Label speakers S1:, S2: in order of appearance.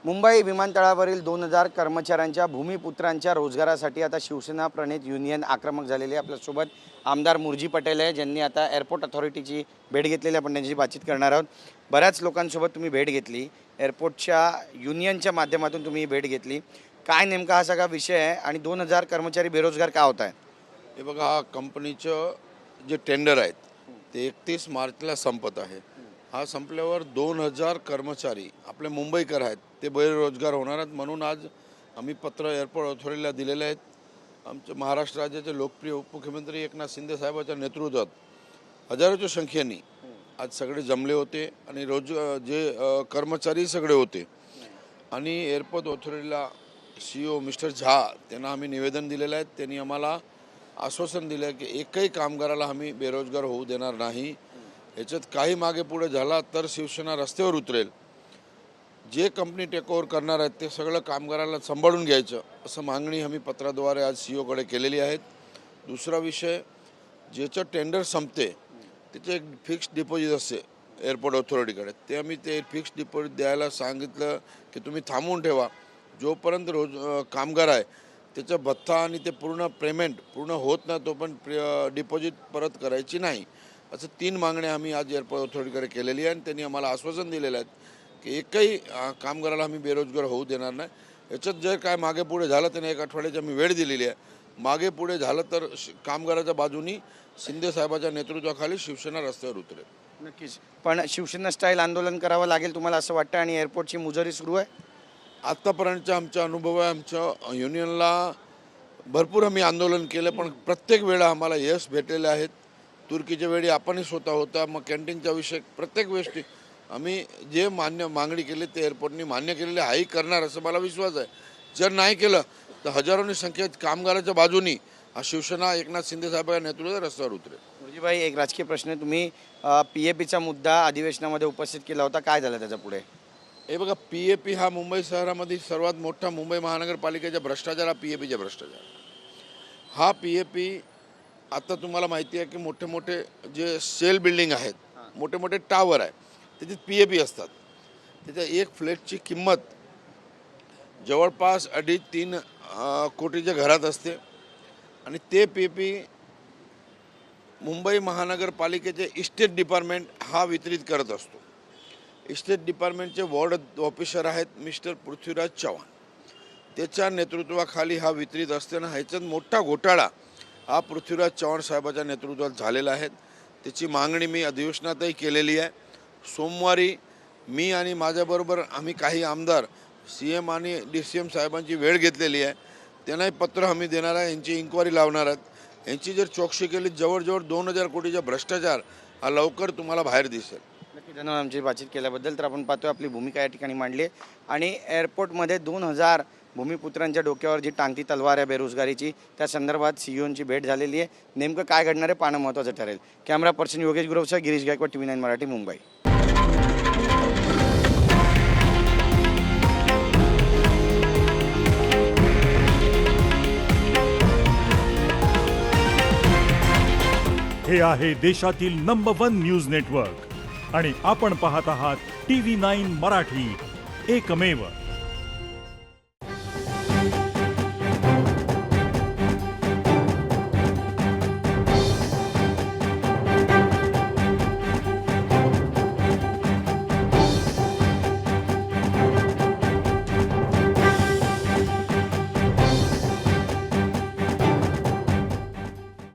S1: मुंबई विमानतळावरील 2000 कर्मचाऱ्यांच्या भूमिपुत्रांच्या रोजगारासाठी आता शिवसेना प्रणित युनियन आक्रमक झालेली आहे। आपल्यासोबत आमदार मुरजी पटेल आहे, ज्यांनी आता एअरपोर्ट अथॉरिटीची भेट घेतलेली आहे। आपण त्यांची बातचीत करणार आहोत। बऱ्याच लोकांसोबत तुम्ही भेट घेतली, एअरपोर्टच्या युनियनच्या माध्यमातून तुम्ही भेट घेतली। काय नेमका हा सगळा विषय आहे आणि 2000 कर्मचारी बेरोजगार का होत आहेत?
S2: हे बघा, हा कंपनीचं जे टेंडर आहेत ते 31 मार्चला संपत आहे। हा संपल्यावर 2000 कर्मचारी आपले मुंबईकर आहेत ते बेरोजगार होणार आहेत। म्हणून आज आम्ही पत्र एअरपोर्ट अथॉरिटीला दिलेले आहेत। आमचे महाराष्ट्र राज्याचे लोकप्रिय उपमुख्यमंत्री एकनाथ शिंदे साहेबांच्या नेतृत्वात हजारोच्या संख्येने आज सगळे जमले होते आणि जे कर्मचारी सगळे होते आणि एअरपोर्ट अथॉरिटीला CEO मिस्टर झा त्यांना आम्ही निवेदन दिलेलं आहे। त्यांनी आम्हाला आश्वासन दिलं की एकही कामगाराला आम्ही बेरोजगार होऊ देणार नाही। याच्यात काही मागे पुढे झाला तर शिवसेना रस्त्यावर उतरेल। जे कंपनी टेकओव्हर करणार आहेत ते सगळं कामगाराला सांभाळून घ्यायचं असं मागणी आम्ही पत्राद्वारे आज CEOकडे केलेली आहे। दुसरा विषय, ज्याचं टेंडर संपते त्याचे एक फिक्स्ड डिपॉझिट असते एअरपोर्ट अथॉरिटीकडे, ते आम्ही ते फिक्स्ड डिपॉझिट द्यायला सांगितलं की तुम्ही थांबवून ठेवा। जोपर्यंत कामगार आहे त्याचा भत्ता आणि ते पूर्ण पेमेंट पूर्ण होत नाही तोपर्यंत डिपॉझिट परत करायची नाही। असं 3 मागण्या आम्ही आज एअरपोर्ट अथॉरिटीकडे केलेली आहे आणि त्यांनी आम्हाला आश्वासन दिलेलं आहे की एकही कामगाराला आम्ही बेरोजगार होऊ देणार नाही। याच्यात जर काय मागे पुढे झालं त्यांना 1 आठवड्याची आम्ही वेळ दिलेली आहे। मागे पुढे झालं तर कामगाराच्या बाजूनी शिंदे साहेबाच्या नेतृत्वाखाली शिवसेना रस्त्यावर उतरेल।
S1: नक्कीच, पण शिवसेना स्टाईल आंदोलन करावं लागेल तुम्हाला असं वाटतं आणि एअरपोर्टची मुजरी सुरू आहे?
S2: आत्तापर्यंतचा आमचा अनुभव आहे, आमच्या युनियनला भरपूर आम्ही आंदोलन केलं पण प्रत्येक वेळा आम्हाला यश भेटलेले आहेत। तुर्कीच्या वेळी आपणही स्वतः होता, मग कॅन्टीनच्या विषय प्रत्येक गोष्टी आम्ही जे मागणी केली ते एअरपोर्टनी मान्य केलेली आहेही करणार असं मला विश्वास आहे। जर नाही केलं तर हजारोंनी संख्येत कामगाराच्या बाजूनी हा शिवसेना एकनाथ शिंदे साहेबांच्या नेतृत्वात रस्त्यावर उतरेल।
S1: मुरजीभाई, एक राजकीय प्रश्न आहे, तुम्ही PAPचा मुद्दा अधिवेशनामध्ये उपस्थित केला होता, काय झालं त्याच्या पुढे?
S2: हे बघा, PAP हा मुंबई शहरामध्ये सर्वात मोठा मुंबई महानगरपालिकेचा भ्रष्टाचार हा PAPचा भ्रष्टाचार। हा PAP आता तुम्हाला माहिती आहे की मोठे मोठे जे सेल बिल्डिंग आहेत, मोठे मोठे टावर आहे, त्याच्यात PAP असतात। त्याच्या एक फ्लॅटची किंमत जवळपास 2.5-3 कोटीच्या घरात असते आणि ते PAP मुंबई महानगरपालिकेचे इस्टेट डिपार्टमेंट हा वितरित करत असतो। इस्टेट डिपार्टमेंटचे वॉर्ड ऑफिसर आहेत मिस्टर पृथ्वीराज चव्हाण, त्याच्या नेतृत्वाखाली हा वितरित असताना ह्याच्यात मोठा घोटाळा हा पृथ्वीराज चव्हाण साहेबाच्या नेतृत्वात झालेला आहे। त्याची मागणी मी अधिवेशनातही केलेली आहे। सोमवारी मी आणि माझ्याबरोबर आम्ही काही आमदार CM आणि DCM साहेबांची वेळ घेतलेली आहे। त्यांनाही पत्र आम्ही देणार आहे, यांची इन्क्वायरी लावणार आहेत। यांची जर चौकशी केली जवळजवळ 2000 कोटीचा भ्रष्टाचार हा लवकर तुम्हाला बाहेर दिसेल।
S1: नक्की, धन्यवाद आमची बातचीत केल्याबद्दल। तर आपण पाहतोय आपली भूमिका या ठिकाणी मांडली आणि एअरपोर्टमध्ये 2000 भूमिपुत्रांच्या डोक्यावर जी टांगती तलवार आहे बेरोजगारीची, त्या संदर्भात CEOंची भेट झालेली आहे। नेमकं काय घडणार आहे पाहणं महत्त्वाचं ठरेल। कॅमेरा पर्सन योगेश गुरवसह गिरीश गायकवाड, TV9 मराठी, मुंबई।
S3: हे आहे देशातील नंबर 1 न्यूज नेटवर्क आणि आपण पाहत आहात TV9 मराठी, एकमेव।